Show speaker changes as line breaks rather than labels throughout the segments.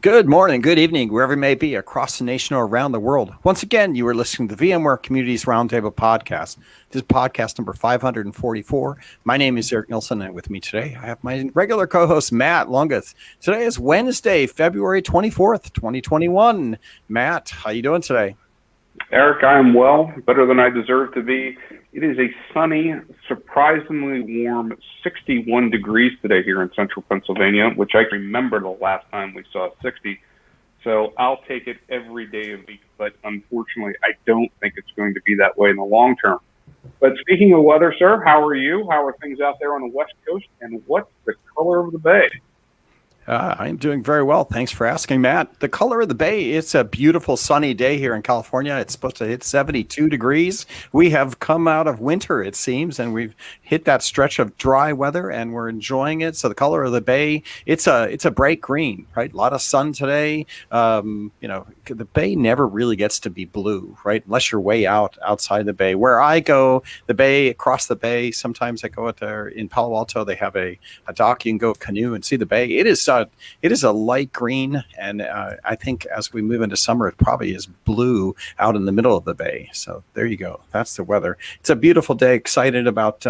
Good morning, good evening, wherever you may be across the nation or around the world. Once again, you are listening to the VMware Communities Roundtable podcast. This is podcast number 544. My name is Eric Nilsson, and with me today, I have my regular co-host, Matt Longeth. Today is Wednesday, February 24th, 2021. Matt, how you doing today?
Eric, I am well, better than I deserve to be. It is a sunny, surprisingly warm 61 degrees today here in central Pennsylvania, which I remember the last time we saw 60. So I'll take it every day of the week, but unfortunately, I don't think it's going to be that way in the long term. But speaking of weather, sir, how are you? How are things out there on the West Coast? And what's the color of the bay?
I am doing very well. Thanks for asking, Matt. The color of the bay, it's a beautiful sunny day here in California. It's supposed to hit 72 degrees. We have come out of winter, it seems, and we've hit that stretch of dry weather, and we're enjoying it. So the color of the bay, it's a bright green, right? A lot of sun today. The bay never really gets to be blue, right? Unless you're way outside the bay. Where I go, the bay, across the bay, sometimes I go out there in Palo Alto. They have a dock. You can go canoe and see the bay. It is a light green, and I think as we move into summer, it probably is blue out in the middle of the bay. So there you go. That's the weather. It's a beautiful day. Excited about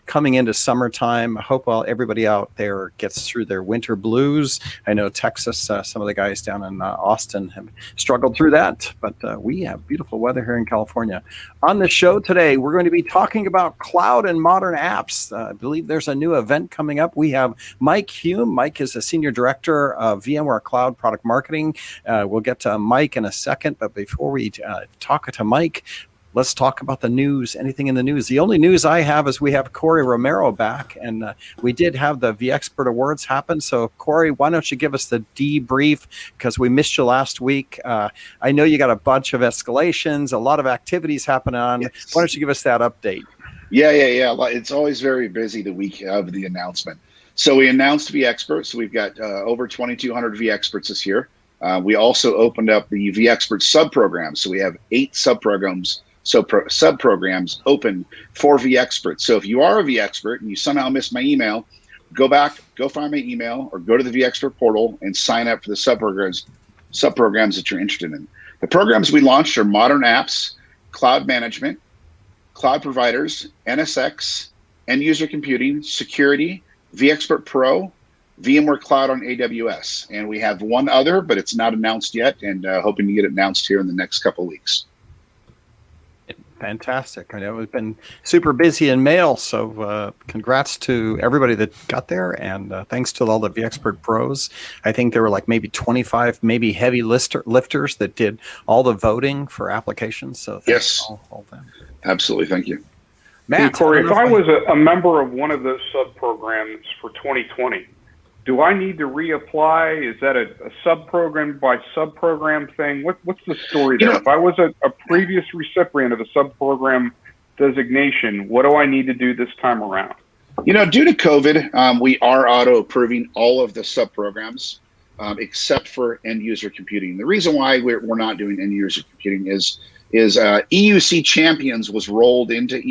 coming into summertime. I hope everybody out there gets through their winter blues. I know Texas, some of the guys down in Austin have struggled through that, but we have beautiful weather here in California. On the show today, we're going to be talking about cloud and modern apps. I believe there's a new event coming up. We have Mike Hulme. Mike is a Senior Director of VMware Cloud Product Marketing. We'll get to Mike in a second, but before we talk to Mike, let's talk about the news. Anything in the news? The only news I have is we have Corey Romero back, and we did have the vExpert Awards happen. So, Corey, why don't you give us the debrief, because we missed you last week. I know you got a bunch of escalations, a lot of activities happening on. Yes. Why don't you give us that update?
Yeah. It's always very busy the week of the announcement. So we announced vExpert. So we've got over 2,200 vExperts this year. We also opened up the vExpert sub-programs. So we have 8 sub-programs. Sub-programs open for vExpert. So if you are a vExpert and you somehow missed my email, go back, go find my email, or go to the vExpert portal and sign up for the sub-programs that you're interested in. The programs we launched are modern apps, cloud management, cloud providers, NSX, end user computing, security, vExpert Pro, VMware Cloud on AWS. And we have one other, but it's not announced yet, and hoping to get it announced here in the next couple of weeks.
Fantastic. I know we've been super busy in mail, so congrats to everybody that got there, and thanks to all the vExpert pros. I think there were like maybe 25 maybe heavy lifters that did all the voting for applications. So thanks
yes,
all them.
Absolutely. Thank you.
Matt, hey, Corey, if I was a member of one of those sub-programs for 2020, do I need to reapply? Is that a sub-program by sub-program thing? What's the story there? If I was a previous recipient of a sub-program designation, what do I need to do this time around?
Due to COVID, we are auto-approving all of the sub-programs except for end-user computing. The reason why we're not doing end-user computing is EUC Champions was rolled into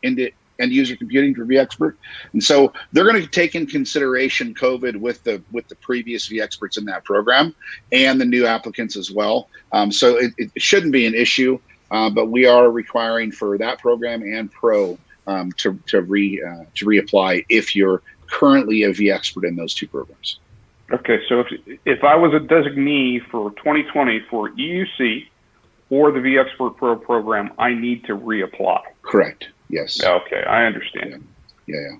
into end-user computing for vExpert, and so they're going to take in consideration COVID with the previous vExperts in that program and the new applicants as well. So it shouldn't be an issue, but we are requiring for that program and Pro to reapply if you're currently a vExpert in those two programs.
Okay, so if I was a designee for 2020 for EUC or the vExpert Pro program, I need to reapply.
Correct. Yes.
Okay, I understand.
Yeah.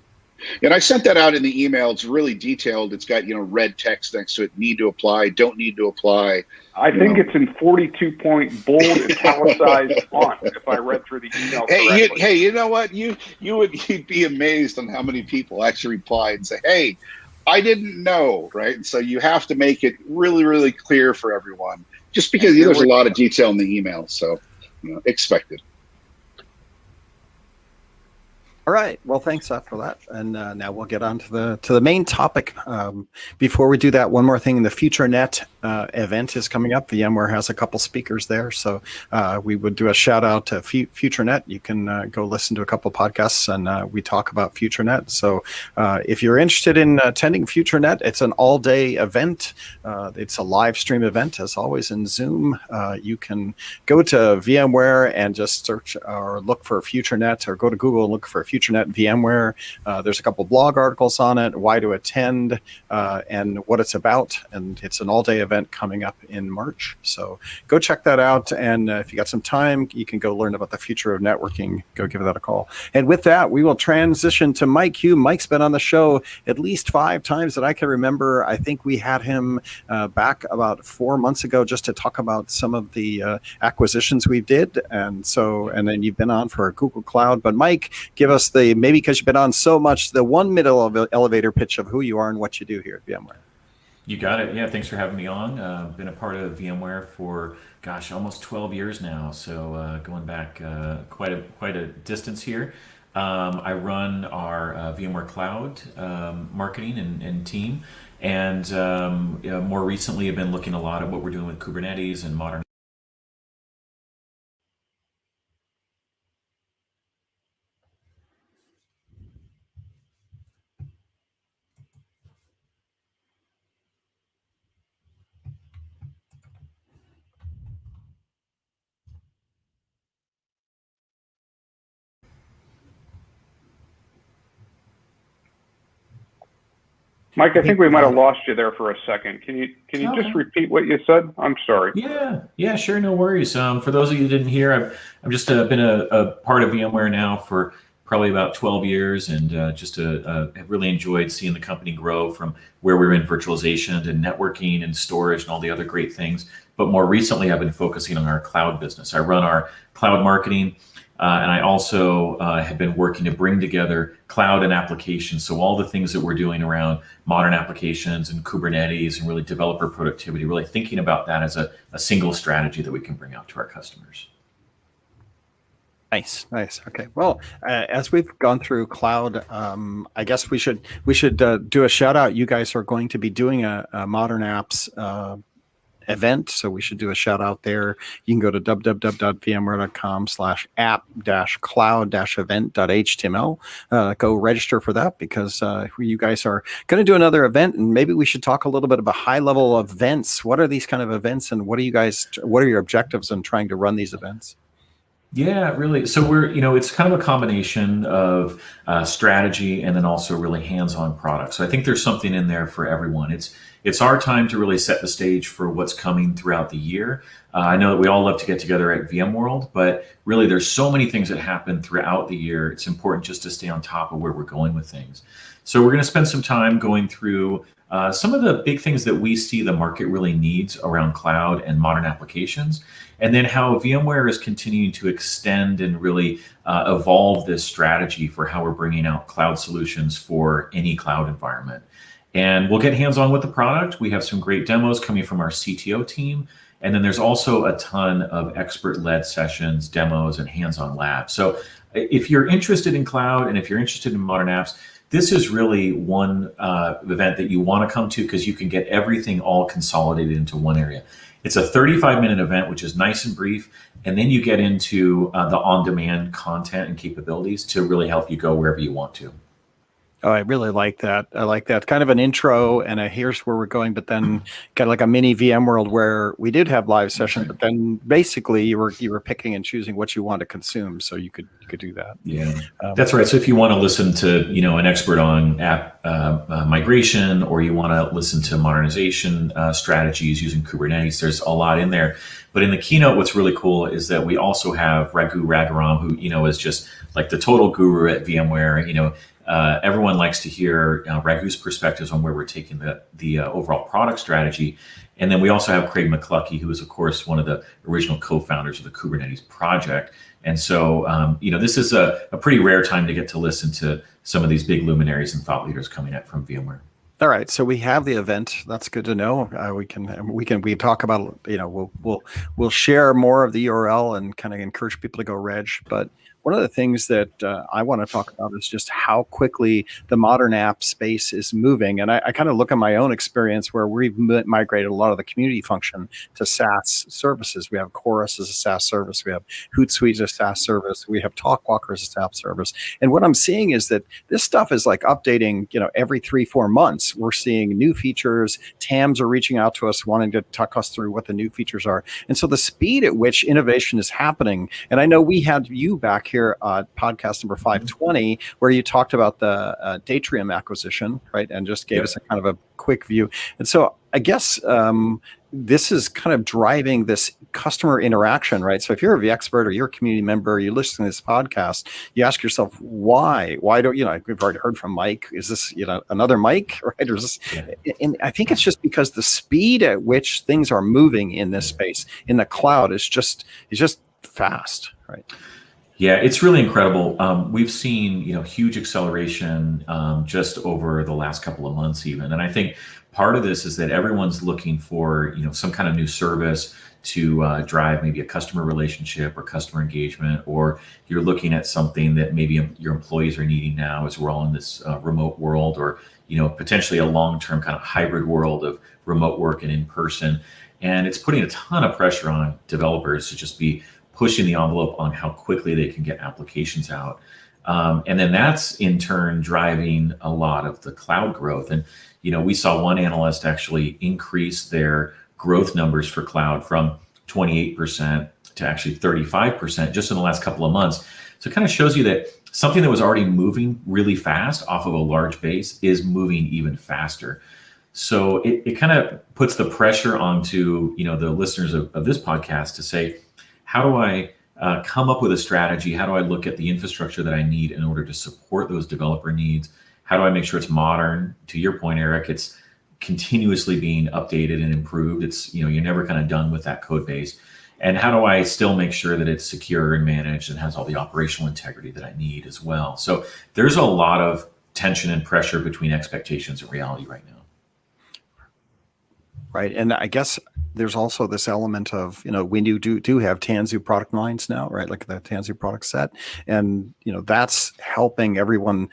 And I sent that out in the email. It's really detailed. It's got red text next to it. Need to apply. Don't need to apply.
I think it's in 42-point bold italicized font. If I read through the email correctly.
Hey, you know what? You'd be amazed on how many people actually reply and say, "Hey, I didn't know," right? And so you have to make it really, really clear for everyone. Just because there's a lot of detail in the email, so expect it.
All right. Well, thanks for that. And now we'll get on to the main topic. Before we do that, one more thing: the FutureNet event is coming up. VMware has a couple speakers there, so we would do a shout out to FutureNet. You can go listen to a couple podcasts, and we talk about FutureNet. So if you're interested in attending FutureNet, it's an all-day event. It's a live stream event, as always, in Zoom. You can go to VMware and just search or look for FutureNet, or go to Google and look for FutureNet VMware. There's a couple blog articles on it, why to attend, and what it's about. And it's an all-day event coming up in March. So go check that out. And if you got some time, you can go learn about the future of networking. Go give that a call. And with that, we will transition to Mike Hugh. Mike's been on the show at least 5 times that I can remember. I think we had him back about 4 months ago just to talk about some of the acquisitions we did. And then you've been on for Google Cloud. But Mike, give us maybe because you've been on so much, the one middle of the elevator pitch of who you are and what you do here at VMware.
You got it. Yeah, thanks for having me on. Been a part of VMware for, gosh, almost 12 years now. So going back quite a distance here. I run our VMware Cloud marketing and team. And more recently, I've been looking a lot at what we're doing with Kubernetes and modern.
Mike, I think we might have lost you there for a second. Can you just repeat what you said? I'm sorry.
Yeah, sure, no worries. For those of you who didn't hear, I've just been a part of VMware now for probably about 12 years, and have really enjoyed seeing the company grow from where we were in virtualization and networking and storage and all the other great things. But more recently, I've been focusing on our cloud business. I run our cloud marketing. And I also have been working to bring together cloud and applications. So all the things that we're doing around modern applications and Kubernetes and really developer productivity, really thinking about that as a single strategy that we can bring out to our customers.
Nice. Okay. Well, as we've gone through cloud, I guess we should do a shout out. You guys are going to be doing a modern apps event, so we should do a shout out there. You can go to www.vmware.com/app-cloud-event.html. Go register for that, because you guys are going to do another event, and maybe we should talk a little bit about high level events. What are these kind of events, and what are your objectives in trying to run these events?
Yeah, really. So it's kind of a combination of strategy and then also really hands-on products. So I think there's something in there for everyone. It's our time to really set the stage for what's coming throughout the year. I know that we all love to get together at VMworld, but really there's so many things that happen throughout the year. It's important just to stay on top of where we're going with things. So we're going to spend some time going through some of the big things that we see the market really needs around cloud and modern applications, and then how VMware is continuing to extend and really evolve this strategy for how we're bringing out cloud solutions for any cloud environment. And we'll get hands-on with the product. We have some great demos coming from our CTO team. And then there's also a ton of expert-led sessions, demos, and hands-on labs. So if you're interested in cloud and if you're interested in modern apps, this is really one event that you want to come to, because you can get everything all consolidated into one area. It's a 35-minute event, which is nice and brief. And then you get into the on-demand content and capabilities to really help you go wherever you want to.
Oh, I really like that. I like that. Kind of an intro and a here's where we're going, but then kind of like a mini VMworld where we did have live sessions, but then basically you were picking and choosing what you want to consume, so you could do that.
Yeah, that's right. So if you want to listen to an expert on app migration, or you want to listen to modernization strategies using Kubernetes, there's a lot in there. But in the keynote, what's really cool is that we also have Raghu Raghuram, who is just like the total guru at VMware. Everyone likes to hear Raghu's perspectives on where we're taking the overall product strategy. And then we also have Craig McCluskey, who is, of course, one of the original co-founders of the Kubernetes project. And so, this is a pretty rare time to get to listen to some of these big luminaries and thought leaders coming out from VMware.
All right, so we have the event. That's good to know. We can talk about we'll share more of the URL and kind of encourage people to go reg. But one of the things that I want to talk about is just how quickly the modern app space is moving. And I kind of look at my own experience where we've migrated a lot of the community function to SaaS services. We have Chorus as a SaaS service. We have Hootsuite as a SaaS service. We have TalkWalker as a SaaS service. And what I'm seeing is that this stuff is like updating, every 3-4 months. We're seeing new features. TAMs are reaching out to us, wanting to talk us through what the new features are. And so the speed at which innovation is happening, and I know we had you back here at podcast number 520, where you talked about the Datrium acquisition, right? And just gave us a kind of a quick view. And so I guess this is kind of driving this customer interaction, right? So if you're a vExpert or you're a community member, you listen to this podcast, you ask yourself, why? Why don't, we've already heard from Mike. Is this, another Mike, right? Or is this, and I think it's just because the speed at which things are moving in this space, in the cloud, is just fast, right?
Yeah, it's really incredible. We've seen, huge acceleration just over the last couple of months even. And I think part of this is that everyone's looking for, some kind of new service to drive maybe a customer relationship or customer engagement, or you're looking at something that maybe your employees are needing now as we're all in this remote world, or, potentially a long-term kind of hybrid world of remote work and in person. And it's putting a ton of pressure on developers to just be pushing the envelope on how quickly they can get applications out. And then that's in turn driving a lot of the cloud growth. And, we saw one analyst actually increase their growth numbers for cloud from 28% to actually 35% just in the last couple of months. So it kind of shows you that something that was already moving really fast off of a large base is moving even faster. So it kind of puts the pressure onto, the listeners of this podcast to say, how do I come up with a strategy? How do I look at the infrastructure that I need in order to support those developer needs? How do I make sure it's modern? To your point, Eric, it's continuously being updated and improved. It's, you're never kind of done with that code base. And how do I still make sure that it's secure and managed and has all the operational integrity that I need as well? So there's a lot of tension and pressure between expectations and reality right now.
Right. And I guess there's also this element of, when you do have Tanzu product lines now, right? Like the Tanzu product set. And, that's helping everyone,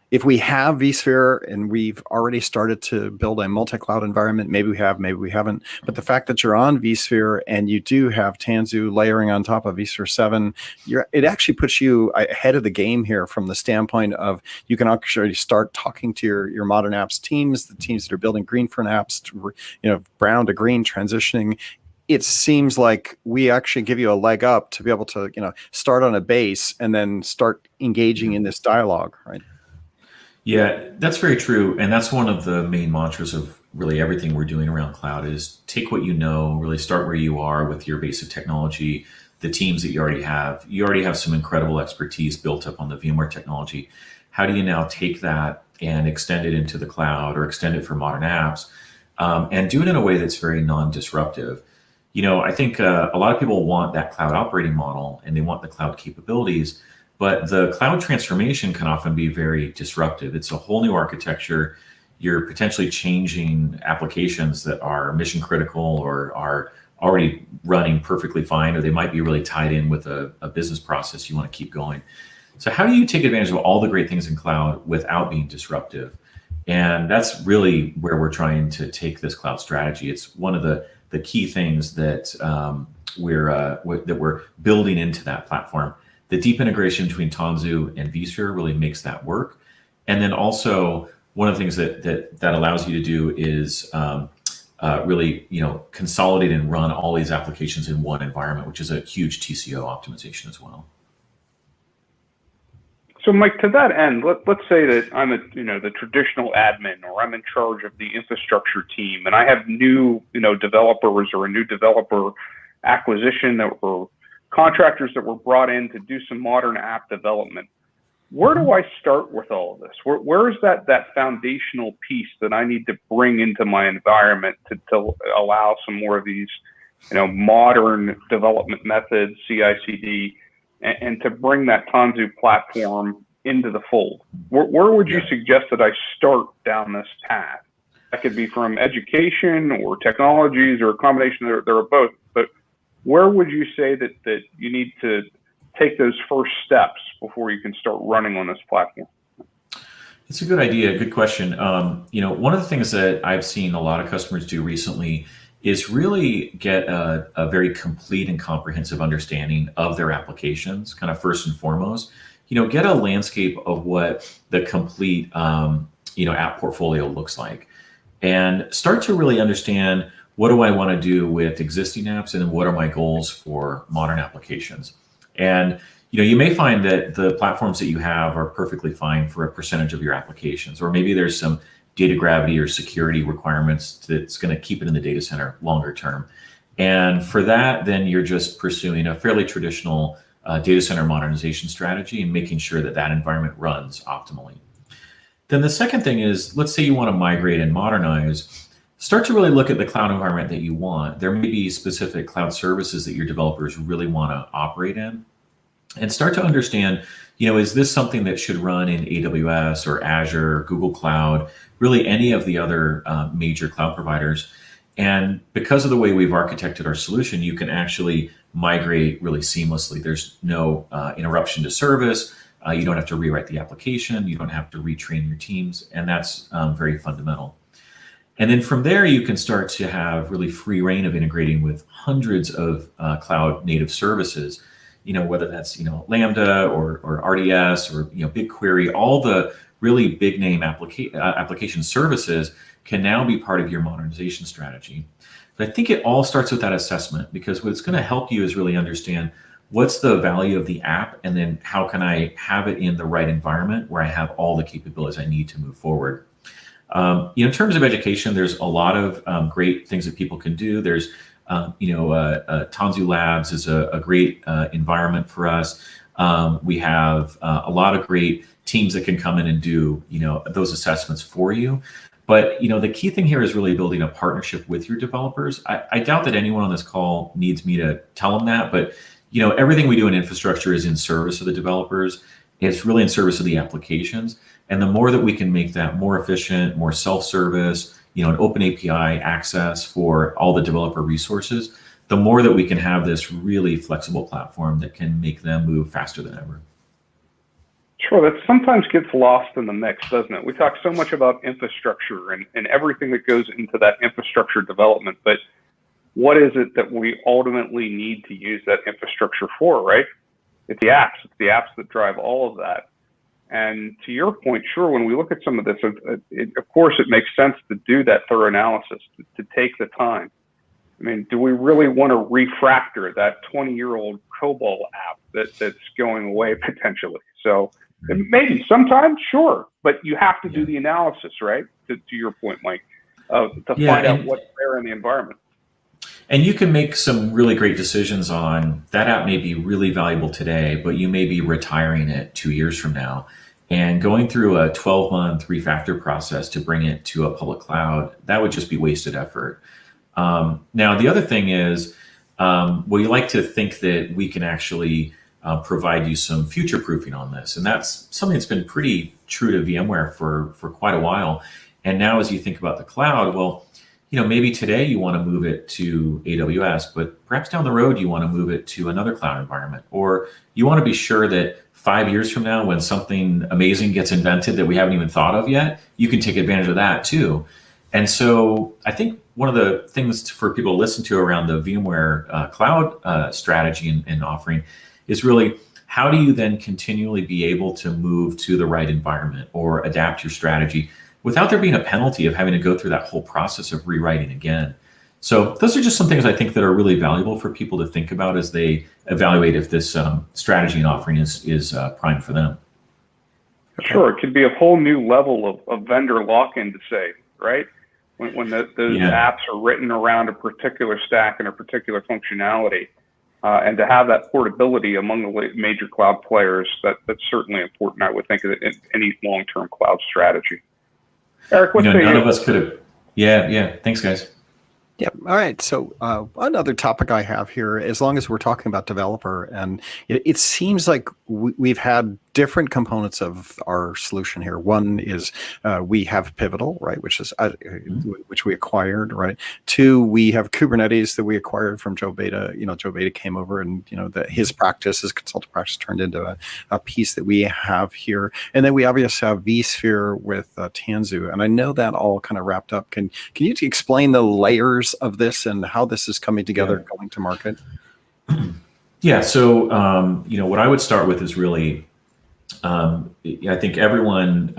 if we have vSphere and we've already started to build a multi-cloud environment, maybe we have, maybe we haven't, but the fact that you're on vSphere and you do have Tanzu layering on top of vSphere 7, it actually puts you ahead of the game here from the standpoint of you can actually start talking to your modern apps teams, the teams that are building greenfield apps, brown to green transitioning. It seems like we actually give you a leg up to be able to, start on a base and then start engaging in this dialogue, right?
Yeah, that's very true. And that's one of the main mantras of really everything we're doing around cloud is take what you know, really start where you are with your basic technology, the teams that you already have. You already have some incredible expertise built up on the VMware technology. How do you now take that and extend it into the cloud or extend it for modern apps and do it in a way that's very non-disruptive? I think a lot of people want that cloud operating model and they want the cloud capabilities. But the cloud transformation can often be very disruptive. It's a whole new architecture. You're potentially changing applications that are mission critical or are already running perfectly fine, or they might be really tied in with a business process you want to keep going. So how do you take advantage of all the great things in cloud without being disruptive? And that's really where we're trying to take this cloud strategy. It's one of the key things that we're building into that platform. The deep integration between Tanzu and vSphere really makes that work. And then also one of the things that allows you to do is really consolidate and run all these applications in one environment, which is a huge TCO optimization as well.
So, Mike, to that end, let's say that I'm the traditional admin, or I'm in charge of the infrastructure team, and I have new developers or a new developer acquisition that were contractors that were brought in to do some modern app development. Where do I start with all of this? Where is that foundational piece that I need to bring into my environment to allow some more of these, modern development methods, CI/CD, and to bring that Tanzu platform into the fold? Where would you suggest that I start down this path? That could be from education or technologies or a combination there of both. But where would you say that you need to take those first steps before you can start running on this platform?
It's a good idea. Good question. One of the things that I've seen a lot of customers do recently is really get a very complete and comprehensive understanding of their applications, kind of first and foremost. Get a landscape of what the complete app portfolio looks like, and start to really understand, what do I want to do with existing apps, and then what are my goals for modern applications. And you may find that the platforms that you have are perfectly fine for a percentage of your applications, or maybe there's some data gravity or security requirements that's going to keep it in the data center longer term. And for that, then you're just pursuing a fairly traditional data center modernization strategy and making sure that that environment runs optimally. Then the second thing is, let's say you want to migrate and modernize. Start to really look at the cloud environment that you want. There may be specific cloud services that your developers really want to operate in. And start to understand, is this something that should run in AWS or Azure, Google Cloud, really any of the other major cloud providers. And because of the way we've architected our solution, you can actually migrate really seamlessly. There's no interruption to service. You don't have to rewrite the application. You don't have to retrain your teams. And that's very fundamental. And then from there, you can start to have really free reign of integrating with hundreds of cloud native services. Whether that's Lambda or RDS or BigQuery, all the really big name application services can now be part of your modernization strategy. But I think it all starts with that assessment, because what it's going to help you is really understand what's the value of the app, and then how can I have it in the right environment where I have all the capabilities I need to move forward. In terms of education, there's a lot of great things that people can do. There's Tanzu Labs is a great environment for us. We have a lot of great teams that can come in and do those assessments for you. But the key thing here is really building a partnership with your developers. I doubt that anyone on this call needs me to tell them that, but everything we do in infrastructure is in service of the developers. It's really in service of the applications. And the more that we can make that more efficient, more self-service, an open API access for all the developer resources, the more that we can have this really flexible platform that can make them move faster than ever.
Sure, that sometimes gets lost in the mix, doesn't it? We talk so much about infrastructure and everything that goes into that infrastructure development, but what is it that we ultimately need to use that infrastructure for, right? It's the apps. It's the apps that drive all of that. And to your point, sure, when we look at some of this, of course, it makes sense to do that thorough analysis, to take the time. I mean, do we really want to refactor that 20-year-old COBOL app that's going away potentially? So maybe sometimes, sure, but you have to do the analysis, right? To your point, Mike, to find out what's there in the environment.
And you can make some really great decisions on that app may be really valuable today, but you may be retiring it 2 years from now. And going through a 12-month refactor process to bring it to a public cloud, that would just be wasted effort. Now, the other thing is, you like to think that we can actually provide you some future proofing on this. And that's something that's been pretty true to VMware for quite a while. And now as you think about the cloud, maybe today you want to move it to AWS, but perhaps down the road you want to move it to another cloud environment, or you want to be sure that 5 years from now, when something amazing gets invented that we haven't even thought of yet, you can take advantage of that too. And so I think one of the things for people to listen to around the VMware cloud strategy and offering is really, how do you then continually be able to move to the right environment or adapt your strategy without there being a penalty of having to go through that whole process of rewriting again. So those are just some things I think that are really valuable for people to think about as they evaluate if this strategy and offering is prime for them.
Sure, it could be a whole new level of vendor lock-in to say, right? When those apps are written around a particular stack and a particular functionality, and to have that portability among the major cloud players, that's certainly important, I would think, in any long-term cloud strategy. Eric, what say you?
None of us could have. Yeah. Thanks, guys.
Yeah. All right. So another topic I have here, as long as we're talking about developer, and it seems like we've had different components of our solution here. One is we have Pivotal, right, which is which we acquired, right. Two, we have Kubernetes that we acquired from Joe Beta. Joe Beta came over, and his practice, his consultant practice, turned into a piece that we have here. And then we obviously have vSphere with Tanzu, and I know that all kind of wrapped up. Can you explain the layers of this and how this is coming together, going to market?
Yeah. So, what I would start with is really, I think everyone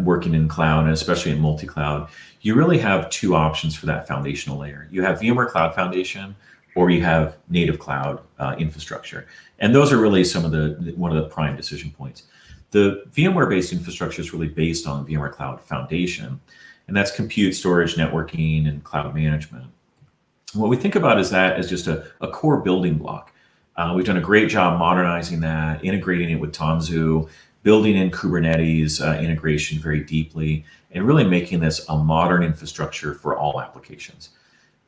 working in cloud, and especially in multi-cloud, you really have two options for that foundational layer. You have VMware Cloud Foundation, or you have native cloud infrastructure. And those are really one of the prime decision points. The VMware-based infrastructure is really based on VMware Cloud Foundation, and that's compute, storage, networking, and cloud management. What we think about is that as just a core building block. We've done a great job modernizing that, integrating it with Tanzu, building in Kubernetes integration very deeply, and really making this a modern infrastructure for all applications.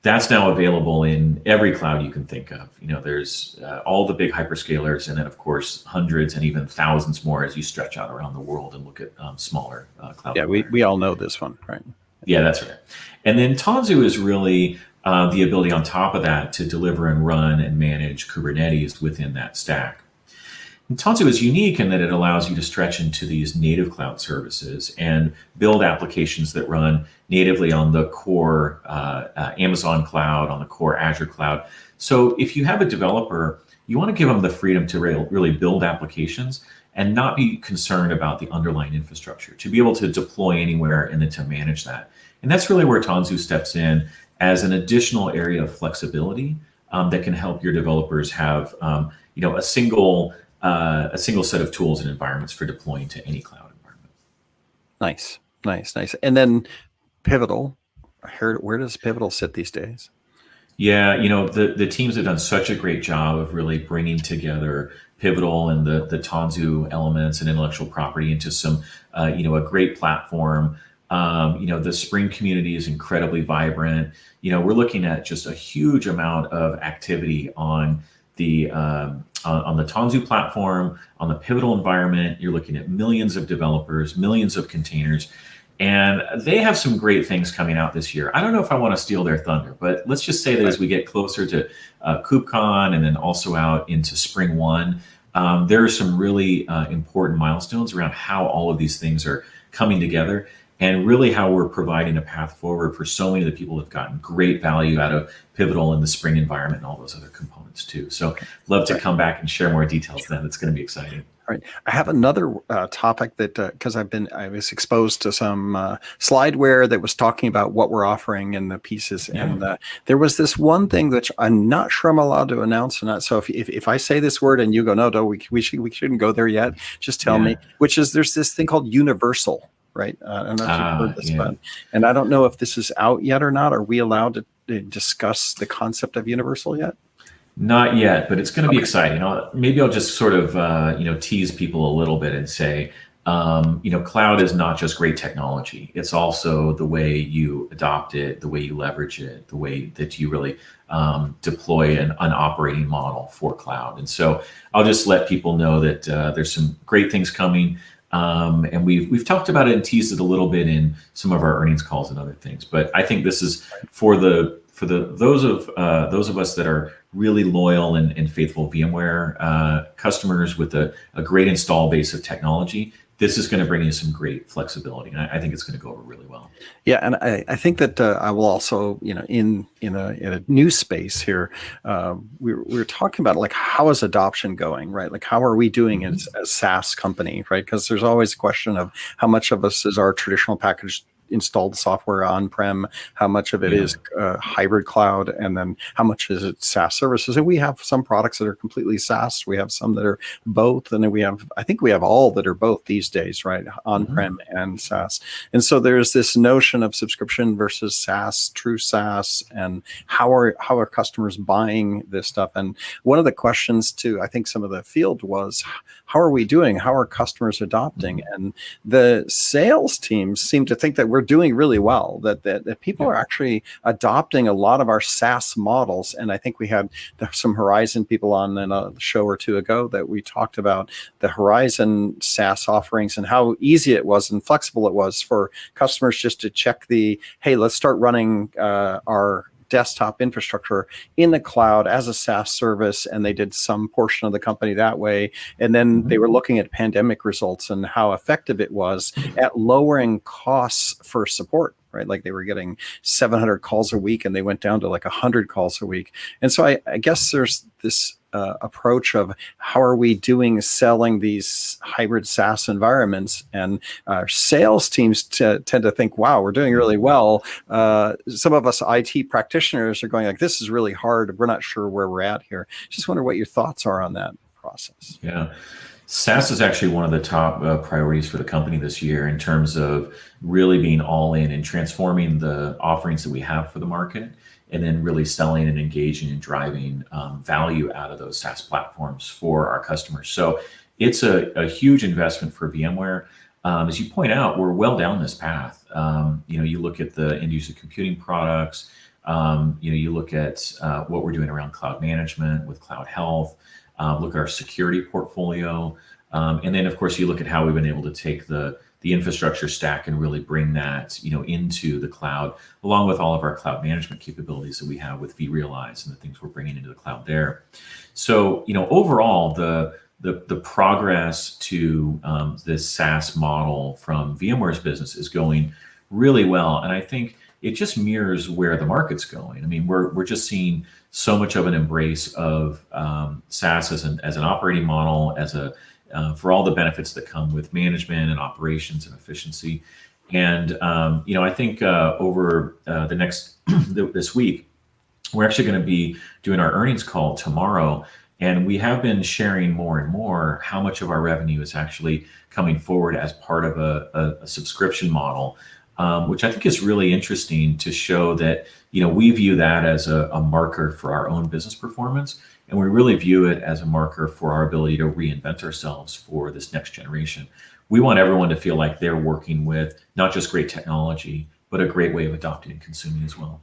That's now available in every cloud you can think of. There's all the big hyperscalers, and then of course hundreds and even thousands more as you stretch out around the world and look at smaller cloud.
Yeah, we all know this one, right?
Yeah, that's right. And then Tanzu is really the ability on top of that to deliver and run and manage Kubernetes within that stack. And Tanzu is unique in that it allows you to stretch into these native cloud services and build applications that run natively on the core Amazon cloud, on the core Azure cloud. So if you have a developer, you want to give them the freedom to really build applications and not be concerned about the underlying infrastructure, to be able to deploy anywhere and then to manage that. And that's really where Tanzu steps in as an additional area of flexibility that can help your developers have a single set of tools and environments for deploying to any cloud environment.
Nice. And then Pivotal, where does Pivotal sit these days?
Yeah, the teams have done such a great job of really bringing together Pivotal and the Tanzu elements and intellectual property into some a great platform. The Spring community is incredibly vibrant. We're looking at just a huge amount of activity on the Tanzu platform, on the Pivotal environment. You're looking at millions of developers, millions of containers, and they have some great things coming out this year. I don't know if I want to steal their thunder, but let's just say that as we get closer to KubeCon and then also out into Spring 1, there are some really important milestones around how all of these things are coming together, and really how we're providing a path forward for so many of the people that have gotten great value out of Pivotal and the Spring environment and all those other components too. So love to come back and share more details then. It's going to be exciting.
All right. I have another topic that, because I was exposed to some slideware that was talking about what we're offering in the pieces. Yeah. And there was this one thing which I'm not sure I'm allowed to announce or not. So if I say this word and you go, no, we shouldn't go there yet, just tell me, which is there's this thing called Universal. Right. I don't know if you've heard this, but, and I don't know if this is out yet or not. Are we allowed to discuss the concept of Universal yet?
Not yet, but it's going to be exciting. Maybe I'll just sort of, tease people a little bit and say, cloud is not just great technology. It's also the way you adopt it, the way you leverage it, the way that you really deploy an operating model for cloud. And so I'll just let people know that there's some great things coming. And we've talked about it and teased it a little bit in some of our earnings calls and other things. But I think this is for those of us that are really loyal and faithful VMware customers with a great install base of technology. This is going to bring you some great flexibility, and I think it's going to go over really well.
Yeah, and I think that I will also, in a new space here, we're talking about like how is adoption going, right? Like how are we doing as a SaaS company, right? Because there's always a question of how much of us is our traditional package installed software on-prem, how much of it is hybrid cloud, and then how much is it SaaS services. And we have some products that are completely SaaS. We have some that are both, and then I think we have all that are both these days, right? On-prem and SaaS. And so there's this notion of subscription versus SaaS, true SaaS, and how are customers buying this stuff? And one of the questions to, I think, some of the field was, how are we doing? How are customers adopting? And the sales teams seem to think that we're we're doing really well. That people are actually adopting a lot of our SaaS models, and I think we had some Horizon people on in a show or two ago that we talked about the Horizon SaaS offerings and how easy it was and flexible it was for customers just to check hey, let's start running our desktop infrastructure in the cloud as a SaaS service, and they did some portion of the company that way. And then they were looking at pandemic results and how effective it was at lowering costs for support, right? Like they were getting 700 calls a week and they went down to like 100 calls a week. And so I guess there's this approach of how are we doing selling these hybrid SaaS environments, and sales teams tend to think, wow, we're doing really well. Some of us IT practitioners are going like, this is really hard. We're not sure where we're at here. Just wonder what your thoughts are on that process.
Yeah. SaaS is actually one of the top priorities for the company this year in terms of really being all in and transforming the offerings that we have for the market, and then really selling and engaging and driving value out of those SaaS platforms for our customers. So it's a huge investment for VMware. As you point out, we're well down this path. You look at the end user computing products, you look at what we're doing around cloud management with cloud health, look at our security portfolio. And then of course you look at how we've been able to take the infrastructure stack and really bring that, into the cloud, along with all of our cloud management capabilities that we have with vRealize and the things we're bringing into the cloud there. So, overall, the progress to this SaaS model from VMware's business is going really well, and I think it just mirrors where the market's going. I mean, we're just seeing so much of an embrace of SaaS as an operating model, for all the benefits that come with management and operations and efficiency. And I think over the next this week, we're actually going to be doing our earnings call tomorrow, and we have been sharing more and more how much of our revenue is actually coming forward as part of a subscription model, which I think is really interesting to show that we view that as a marker for our own business performance. And we really view it as a marker for our ability to reinvent ourselves for this next generation. We want everyone to feel like they're working with not just great technology, but a great way of adopting and consuming as well.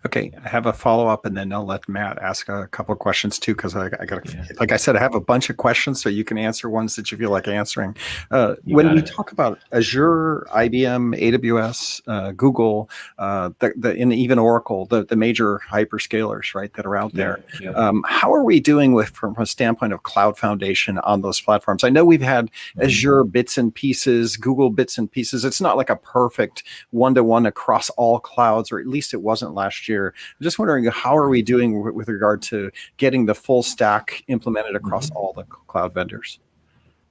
Okay, I have a follow-up, and then I'll let Matt ask a couple of questions too, because I got, like I said, I have a bunch of questions, so you can answer ones that you feel like answering. When we talk about Azure, IBM, AWS, Google, and even Oracle, the major hyperscalers, right, that are out there, how are we doing from a standpoint of cloud foundation on those platforms? I know we've had Azure bits and pieces, Google bits and pieces. It's not like a perfect one-to-one across all clouds, or at least it wasn't last year. I'm just wondering, how are we doing with regard to getting the full stack implemented across all the cloud vendors?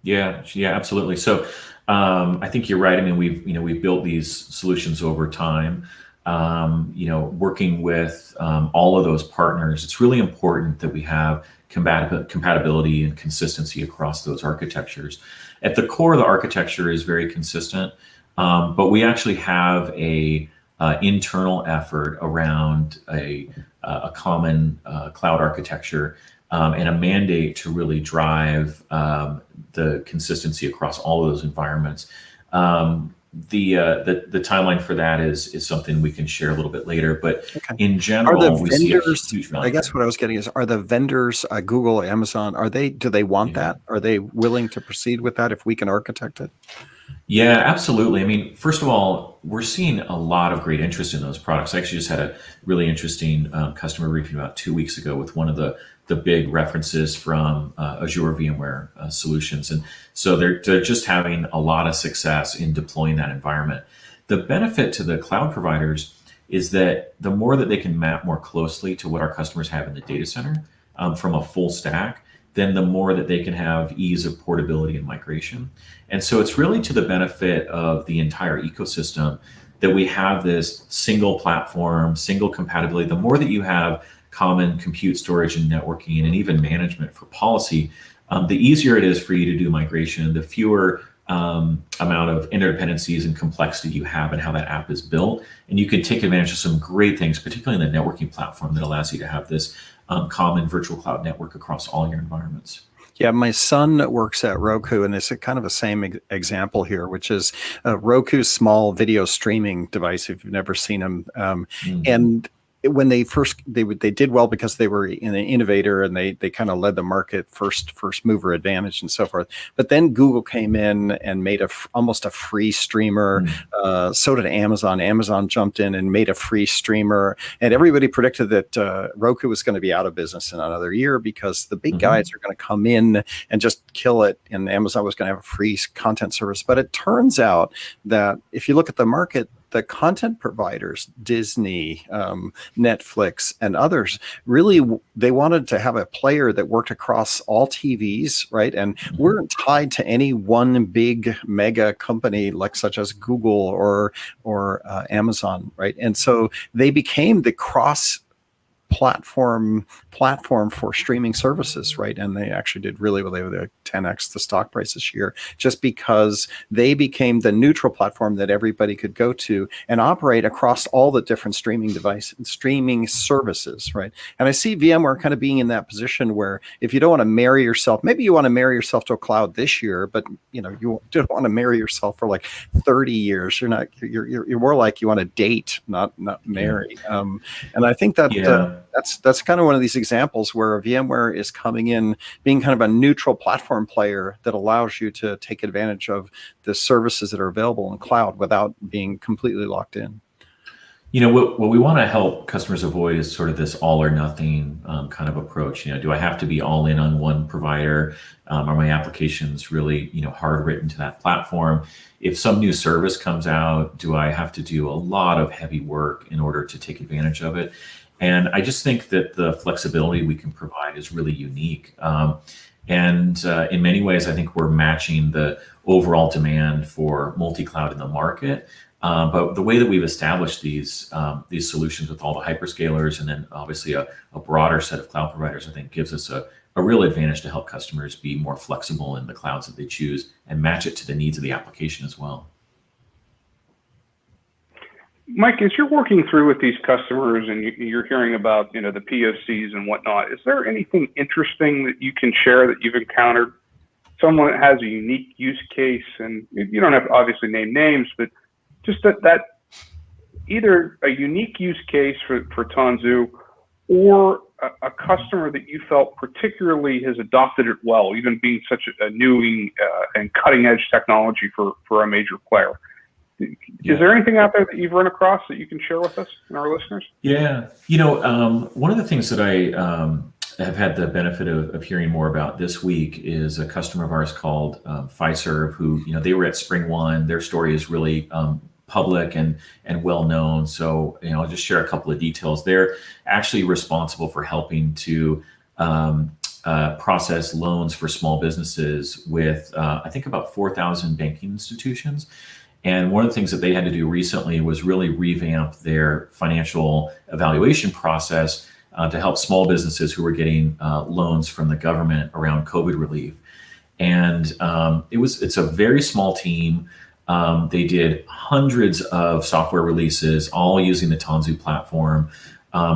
Yeah, absolutely. So I think you're right. I mean, we've built these solutions over time. Working with all of those partners, it's really important that we have compatibility and consistency across those architectures. At the core of the architecture is very consistent, but we actually have a internal effort around a common cloud architecture and a mandate to really drive the consistency across all of those environments. The timeline for that is something we can share a little bit later, but in general, we see a huge value.
I guess what I was getting is, are the vendors, Google, Amazon, do they want that? Are they willing to proceed with that if we can architect it?
Yeah, absolutely. I mean, first of all, we're seeing a lot of great interest in those products. I actually just had a really interesting customer briefing about 2 weeks ago with one of the big references from Azure VMware solutions. And so they're just having a lot of success in deploying that environment. The benefit to the cloud providers is that the more that they can map more closely to what our customers have in the data center from a full stack, then the more that they can have ease of portability and migration. And so it's really to the benefit of the entire ecosystem that we have this single platform, single compatibility. The more that you have common compute, storage, and networking, and even management for policy, the easier it is for you to do migration, the fewer amount of interdependencies and complexity you have in how that app is built. And you can take advantage of some great things, particularly in the networking platform, that allows you to have this common virtual cloud network across all your environments.
Yeah, my son works at Roku, and it's a kind of the same example here, which is Roku's small video streaming device. If you've never seen them, and when they first they did well because they were an innovator and they kind of led the market, first mover advantage and so forth. But then Google came in and made almost a free streamer. So did Amazon. Amazon jumped in and made a free streamer, and everybody predicted that Roku was going to be out of business in another year because the big guys are going to come in and just kill it, and Amazon was going to have a free content service. But it turns out that if you look at the market, the content providers, Disney, Netflix, and others, really, they wanted to have a player that worked across all TVs, right? And weren't tied to any one big mega company like such as Google or Amazon, right? And so they became the cross platform for streaming services, right? And they actually did really well. They were 10x the stock price this year, just because they became the neutral platform that everybody could go to and operate across all the different streaming devices and streaming services, right? And I see VMware kind of being in that position where if you don't want to marry yourself, maybe you want to marry yourself to a cloud this year, but you don't want to marry yourself for like 30 years. You're more like you want to date, not marry. And I think that that's kind of one of these examples where VMware is coming in, being kind of a neutral platform player that allows you to take advantage of the services that are available in cloud without being completely locked in.
What we want to help customers avoid is sort of this all or nothing kind of approach. Do I have to be all in on one provider? Are my applications really, hard written to that platform? If some new service comes out, do I have to do a lot of heavy work in order to take advantage of it? And I just think that the flexibility we can provide is really unique. And in many ways, I think we're matching the overall demand for multi-cloud in the market. But the way that we've established these solutions with all the hyperscalers and then obviously a broader set of cloud providers, I think gives us a real advantage to help customers be more flexible in the clouds that they choose and match it to the needs of the application as well.
Mike, as you're working through with these customers and you're hearing about, the POCs and whatnot, is there anything interesting that you can share that you've encountered? Someone that has a unique use case, and you don't have to obviously name names, but just that either a unique use case for Tanzu or a customer that you felt particularly has adopted it well, even being such a new and cutting edge technology for a major player. Is there anything out there that you've run across that you can share with us and our listeners?
Yeah. One of the things that I have had the benefit of hearing more about this week is a customer of ours called Fiserv, who, they were at Spring One. Their story is really public and well known. So, I'll just share a couple of details. They're actually responsible for helping to process loans for small businesses with, I think, about 4,000 banking institutions. And one of the things that they had to do recently was really revamp their financial evaluation process to help small businesses who were getting loans from the government around COVID relief. And it's a very small team. They did hundreds of software releases, all using the Tanzu platform.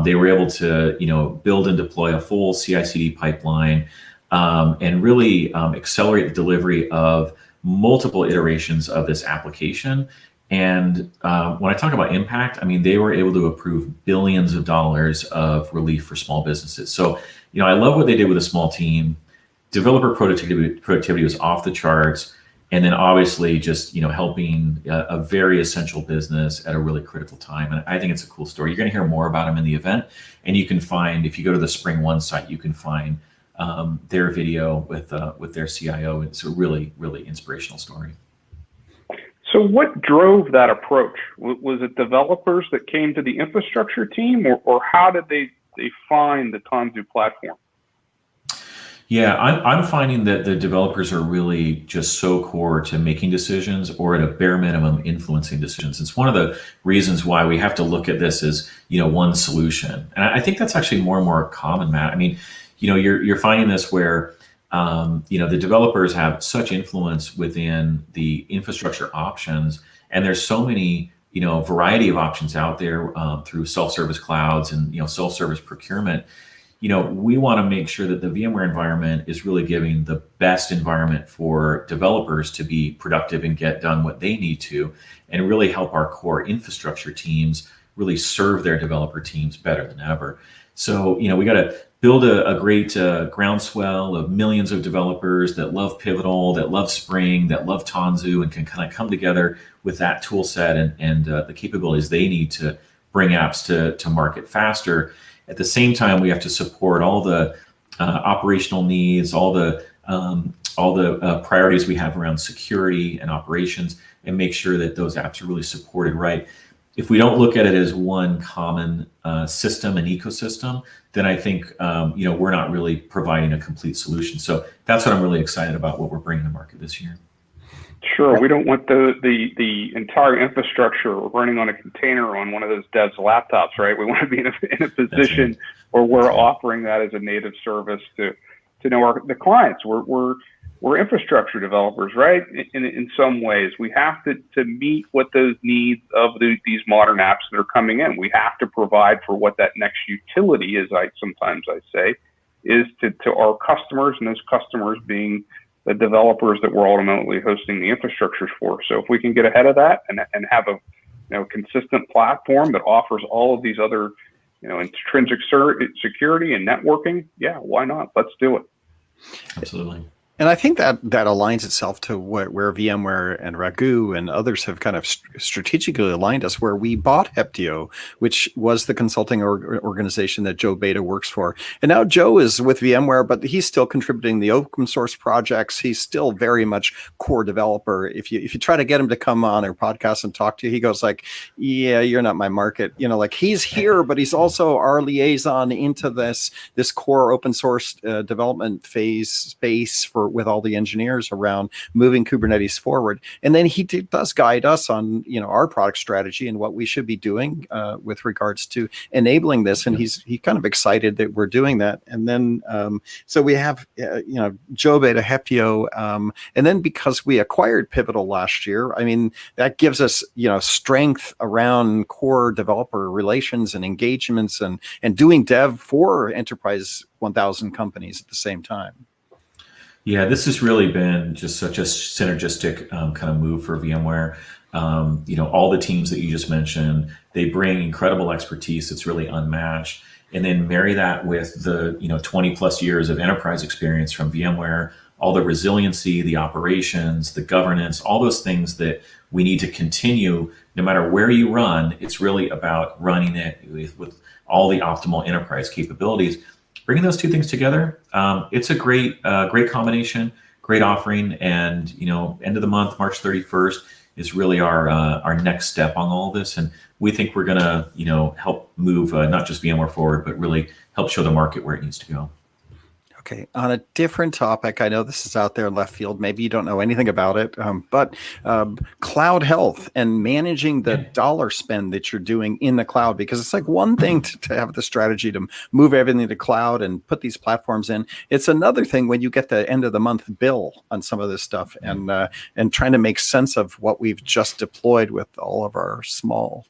They were able to, build and deploy a full CI/CD pipeline and really accelerate the delivery of multiple iterations of this application. And when I talk about impact, I mean, they were able to approve billions of dollars of relief for small businesses. So, I love what they did with a small team. Developer productivity was off the charts. And then obviously just, helping a very essential business at a really critical time. And I think it's a cool story. You're going to hear more about them in the event. And you can find, if you go to the Spring One site, you can find their video with their CIO. It's a really, really inspirational story.
So what drove that approach? Was it developers that came to the infrastructure team, or how did they find the Tanzu platform?
Yeah, I'm finding that the developers are really just so core to making decisions, or at a bare minimum influencing decisions. It's one of the reasons why we have to look at this as, one solution. And I think that's actually more and more common, Matt. I mean, you're finding this where, the developers have such influence within the infrastructure options, and there's so many, variety of options out there through self-service clouds and, self-service procurement. we want to make sure that the VMware environment is really giving the best environment for developers to be productive and get done what they need to, and really help our core infrastructure teams really serve their developer teams better than ever. So, we got to build a great groundswell of millions of developers that love Pivotal, that love Spring, that love Tanzu, and can kind of come together with that tool set and the capabilities they need to bring apps to market faster. At the same time, we have to support all the operational needs, all the priorities we have around security and operations, and make sure that those apps are really supported right. If we don't look at it as one common system and ecosystem, then I think we're not really providing a complete solution. So that's what I'm really excited about, what we're bringing to market this year.
Sure, we don't want the entire infrastructure running on a container on one of those devs' laptops, right? We want to be in a position where we're offering that as a native service to the clients. We're infrastructure developers, right? In some ways, we have to meet what those needs of these modern apps that are coming in. We have to provide for what that next utility is. Sometimes I say, is to our customers, and those customers being the developers that we're ultimately hosting the infrastructures for. So if we can get ahead of that and have a consistent platform that offers all of these other intrinsic security and networking, yeah, why not? Let's do it.
Absolutely.
And I think that aligns itself to where VMware and Raghu and others have kind of strategically aligned us, where we bought Heptio, which was the consulting organization that Joe Beta works for. And now Joe is with VMware, but he's still contributing the open source projects. He's still very much core developer. If you try to get him to come on our podcast and talk to you, he goes like, yeah, you're not my market. Like he's here, but he's also our liaison into this core open source development phase space with all the engineers around moving Kubernetes forward. And then he does guide us on, our product strategy and what we should be doing with regards to enabling this. And he's kind of excited that we're doing that. And then, so we have, Joe Beta, Heptio. And then because we acquired Pivotal last year, I mean, that gives us, strength around core developer relations and engagements and doing dev for enterprise 1,000 companies at the same time.
Yeah, this has really been just such a synergistic kind of move for VMware. All the teams that you just mentioned, they bring incredible expertise. It's really unmatched. And then marry that with the 20 plus years of enterprise experience from VMware, all the resiliency, the operations, the governance, all those things that we need to continue no matter where you run. It's really about running it with all the optimal enterprise capabilities. Bringing those two things together, it's a great combination, great offering, and end of the month, March 31st, is really our next step on all of this, and we think we're gonna help move not just VMware forward, but really help show the market where it needs to go.
Okay, on a different topic, I know this is out there in left field. Maybe you don't know anything about it, but cloud health and managing the dollar spend that you're doing in the cloud, because it's like one thing to have the strategy to move everything to cloud and put these platforms in. It's another thing when you get the end of the month bill on some of this stuff and trying to make sense of what we've just deployed with all of our small,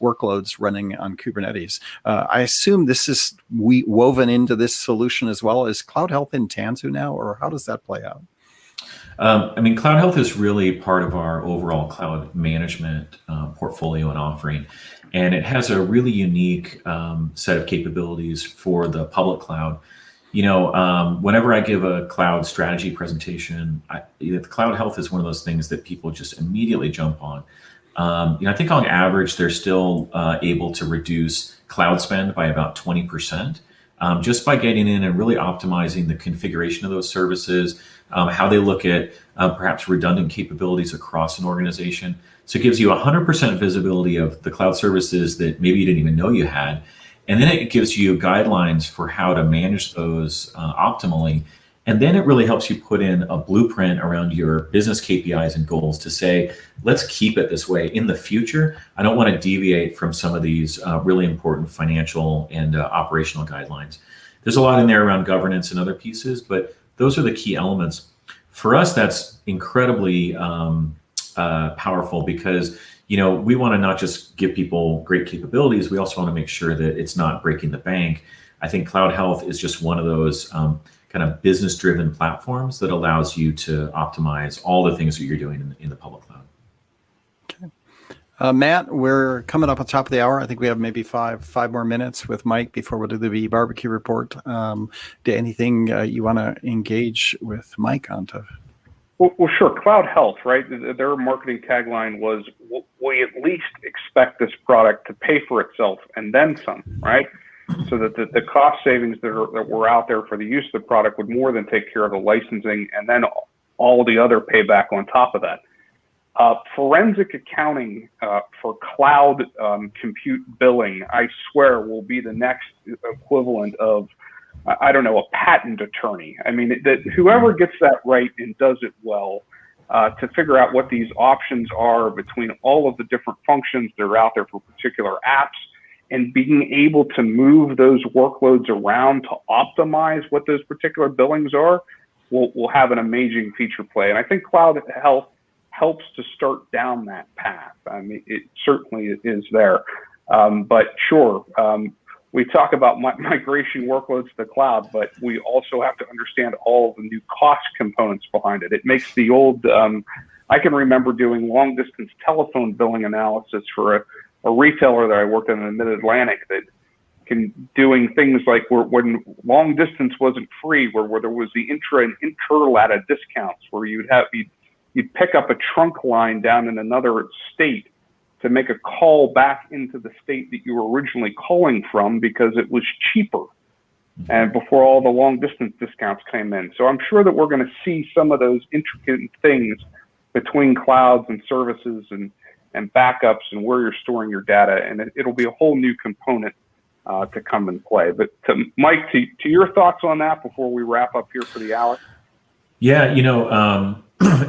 workloads running on Kubernetes. I assume this is woven into this solution as well. As Cloud Health in Tanzu now, or how does that play out?
Cloud Health is really part of our overall cloud management portfolio and offering, and it has a really unique set of capabilities for the public cloud. Whenever I give a cloud strategy presentation, the Cloud Health is one of those things that people just immediately jump on. I think on average, they're still able to reduce cloud spend by about 20%. Just by getting in and really optimizing the configuration of those services, how they look at perhaps redundant capabilities across an organization. So it gives you 100% visibility of the cloud services that maybe you didn't even know you had. And then it gives you guidelines for how to manage those optimally. And then it really helps you put in a blueprint around your business KPIs and goals to say, let's keep it this way. In the future, I don't want to deviate from some of these really important financial and operational guidelines. There's a lot in there around governance and other pieces, but those are the key elements. For us, that's incredibly powerful because we want to not just give people great capabilities, we also want to make sure that it's not breaking the bank. I think Cloud Health is just one of those kind of business-driven platforms that allows you to optimize all the things that you're doing in the public cloud.
Matt, we're coming up on top of the hour. I think we have maybe five more minutes with Mike before we'll do the barbecue report. Anything you want to engage with Mike onto?
Well, sure. Cloud Health, right? Their marketing tagline was, we at least expect this product to pay for itself and then some, right? So that the cost savings that were out there for the use of the product would more than take care of the licensing and then all the other payback on top of that. Forensic accounting for cloud compute billing, I swear, will be the next equivalent of, I don't know, a patent attorney. I mean, whoever gets that right and does it well, to figure out what these options are between all of the different functions that are out there for particular apps, and being able to move those workloads around to optimize what those particular billings are, will have an amazing feature play. And I think Cloud Health helps to start down that path. I mean, it certainly is there. But sure, we talk about migration workloads to the cloud, but we also have to understand all of the new cost components behind it. It makes the old, I can remember doing long distance telephone billing analysis for a retailer that I worked in the mid-Atlantic that doing things like when long distance wasn't free, where there was the intra and interlata discounts, where you'd pick up a trunk line down in another state to make a call back into the state that you were originally calling from because it was cheaper, and before all the long distance discounts came in. So I'm sure that we're going to see some of those intricate things between clouds and services and backups and where you're storing your data, and it'll be a whole new component to come and play. But Mike, to your thoughts on that before we wrap up here for the hour?
Yeah,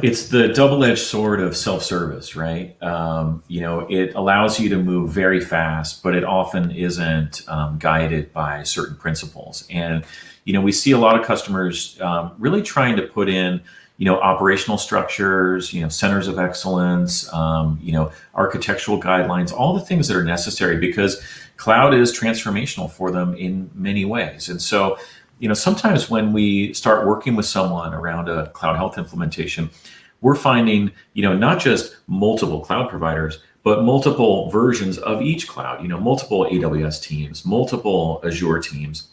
it's the double-edged sword of self-service, right? It allows you to move very fast, but it often isn't guided by certain principles. And, we see a lot of customers really trying to put in, operational structures, centers of excellence, architectural guidelines, all the things that are necessary because cloud is transformational for them in many ways. And so, sometimes when we start working with someone around a Cloud Health implementation, we're finding, not just multiple cloud providers, but multiple versions of each cloud, multiple AWS teams, multiple Azure teams.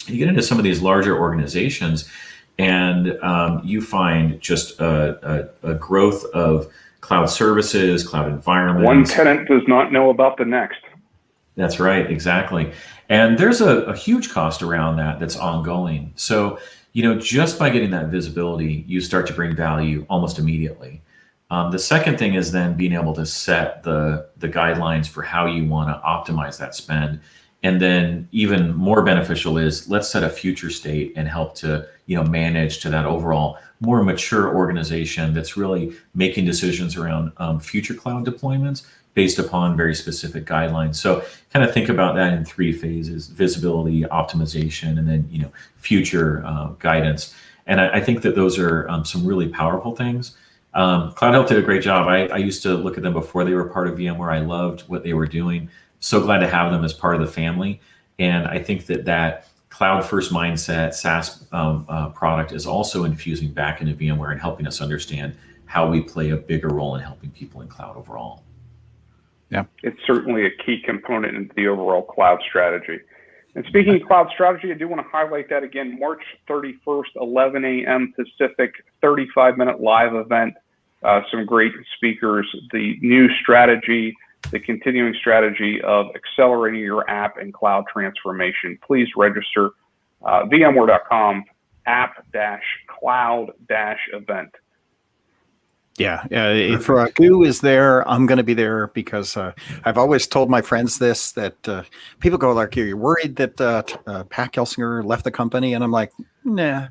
You get into some of these larger organizations and you find just a growth of cloud services, cloud environments.
One tenant does not know about the next.
That's right, exactly. And there's a huge cost around that's ongoing. So, just by getting that visibility, you start to bring value almost immediately. The second thing is then being able to set the guidelines for how you want to optimize that spend. And then even more beneficial is let's set a future state and help to, manage to that overall more mature organization that's really making decisions around future cloud deployments based upon very specific guidelines. So kind of think about that in three phases: visibility, optimization, and then future guidance. And I think that those are some really powerful things. Cloud Health did a great job. I used to look at them before they were part of VMware. I loved what they were doing. So glad to have them as part of the family. And I think that cloud first mindset SaaS product is also infusing back into VMware and helping us understand how we play a bigger role in helping people in cloud overall.
Yeah,
it's certainly a key component in the overall cloud strategy. And speaking of cloud strategy, I do want to highlight that again, March 31st, 11 a.m. Pacific, 35-minute live event. Some great speakers, the new strategy, the continuing strategy of accelerating your app and cloud transformation. Please register, VMware.com, app-cloud-event.
Yeah, if Raghu is there, I'm going to be there because I've always told my friends that people go like, "You're worried that Pat Gelsinger left the company," and I'm like, Nah,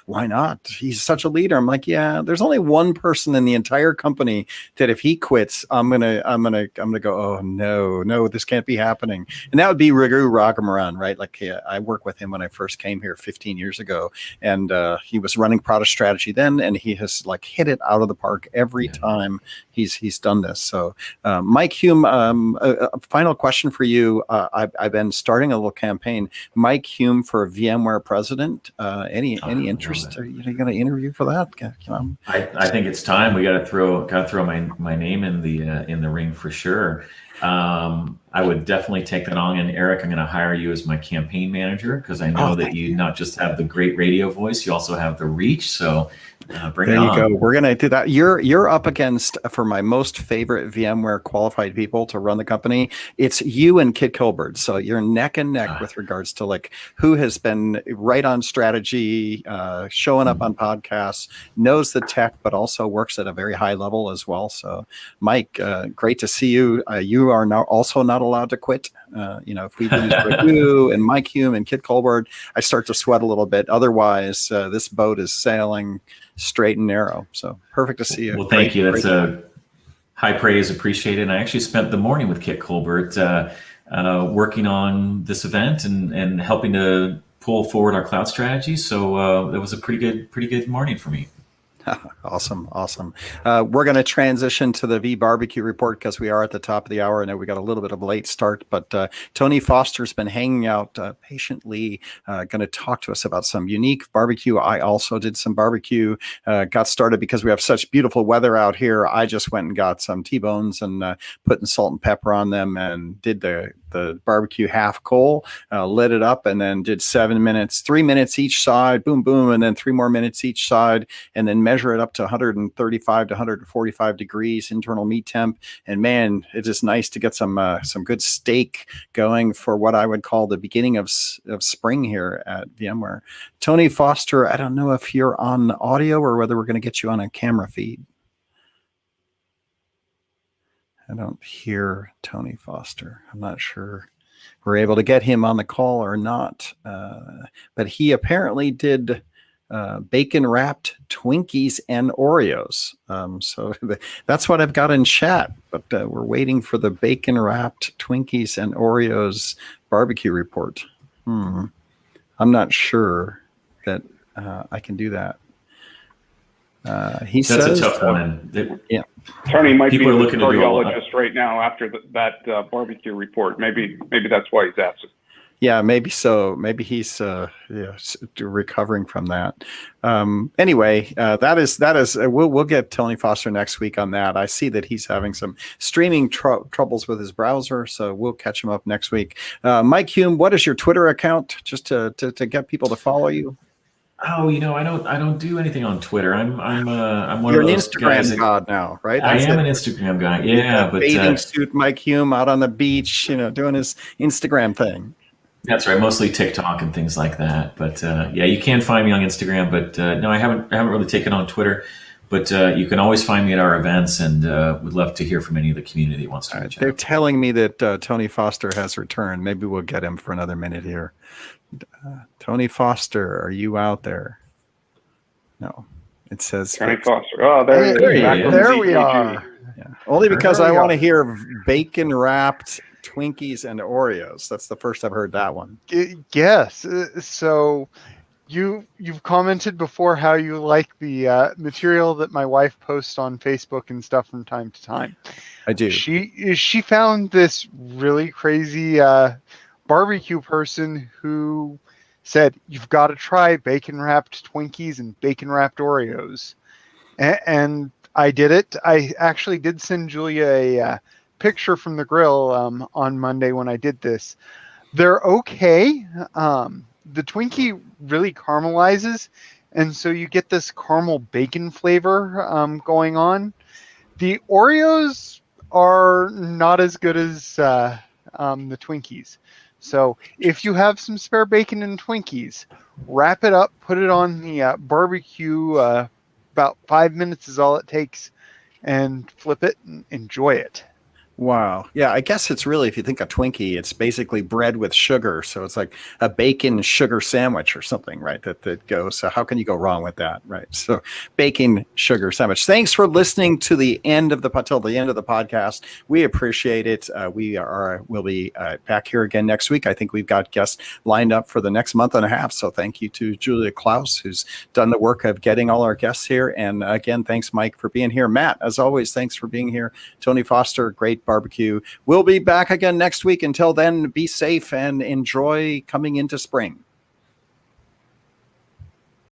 why not? He's such a leader. I'm like, yeah, there's only one person in the entire company that if he quits, I'm gonna go, oh no, this can't be happening. And that would be Raghu Raghumaran, right? Like I worked with him when I first came here 15 years ago, and he was running product strategy then, and he has like hit it out of the park every time he's done this. So Mike Hulme, a final question for you. I've been starting a little campaign. Mike Hulme for VMware president. Any interest? Are you going to interview for that?
I think it's time. We got to throw my name in the ring for sure. I would definitely take that on. And Eric, I'm going to hire you as my campaign manager because I know that you not just have the great radio voice, you also have the reach. So bring it on.
There you go. We're going to do that. You're up against, for my most favorite VMware qualified people to run the company, it's you and Kit Kilbert. So you're neck and neck with regards to like who has been right on strategy, showing up on podcasts, knows the tech, but also works at a very high level as well. So Mike, great to see you. You are now also not allowed to quit. If we lose Raghu and Mike Hulme and Kit Colbert, I start to sweat a little bit. Otherwise, this boat is sailing straight and narrow. So perfect to see you.
Well, thank you. That's a high praise, appreciated. And I actually spent the morning with Kit Colbert working on this event and helping to pull forward our cloud strategy. So that was a pretty good morning for me.
Awesome. We're going to transition to the V Barbecue report because we are at the top of the hour. I know we got a little bit of a late start, but Tony Foster's been hanging out patiently, going to talk to us about some unique barbecue. I also did some barbecue, got started because we have such beautiful weather out here. I just went and got some T-bones and putting salt and pepper on them and did the barbecue half coal, lit it up, and then did 7 minutes, 3 minutes each side, boom, boom, and then 3 more minutes each side, and then measure it up to 135 to 145 degrees internal meat temp. And man, it is nice to get some good steak going for what I would call the beginning of spring here at VMware. Tony Foster, I don't know if you're on audio or whether we're going to get you on a camera feed. I don't hear Tony Foster. I'm not sure we're able to get him on the call or not. But he apparently did bacon wrapped Twinkies and Oreos. So that's what I've got in chat. But we're waiting for the bacon wrapped Twinkies and Oreos barbecue report. I'm not sure that I can do that. That's
a tough one.
Yeah.
Tony might
People
be
are
a
looking to do
cardiologist right now after that barbecue report. Maybe that's why he's asking.
Yeah, maybe so. Maybe he's recovering from that. Anyway, that is. We'll get Tony Foster next week on that. I see that he's having some streaming troubles with his browser, so we'll catch him up next week. Mike Hulme, what is your Twitter account, just to get people to follow you?
Oh, I don't do anything on Twitter. I'm one
You're
of
an
those
Instagram
guys
god now, right?
I am an Instagram guy. Yeah, but
bathing suit Mike Hulme out on the beach, doing his Instagram thing.
That's right. Mostly TikTok and things like that. But yeah, you can find me on Instagram. But no, I haven't really taken on Twitter. But you can always find me at our events, and would love to hear from any of the community that wants to reach out.
They're telling me that Tony Foster has returned. Maybe we'll get him for another minute here. Tony Foster, are you out there? No, it says
Tony Foster. Oh, there he is.
There we are.
Yeah. Only because I want to hear bacon wrapped Twinkies and Oreos. That's the first I've heard that one.
Yes. So you've commented before how you like the material that my wife posts on Facebook and stuff from time to time.
I do.
She found this really crazy barbecue person who said, you've got to try bacon wrapped Twinkies and bacon wrapped Oreos. And I did it. I actually did send Julia a picture from the grill on Monday when I did this. They're okay. The Twinkie really caramelizes, and so you get this caramel bacon flavor going on. The Oreos are not as good as the Twinkies. So if you have some spare bacon and Twinkies, wrap it up, put it on the barbecue. About 5 minutes is all it takes, and flip it and enjoy it.
Wow. Yeah, I guess it's really, if you think of Twinkie, it's basically bread with sugar. So it's like a bacon sugar sandwich or something, right? That goes. So how can you go wrong with that, right? So bacon sugar sandwich. Thanks for listening to the end of till the end of the podcast. We appreciate it. We'll be back here again next week. I think we've got guests lined up for the next month and a half. So thank you to Julia Klaus, who's done the work of getting all our guests here. And again, thanks, Mike, for being here. Matt, as always, thanks for being here. Tony Foster, great barbecue. We'll be back again next week. Until then, be safe and enjoy coming into spring.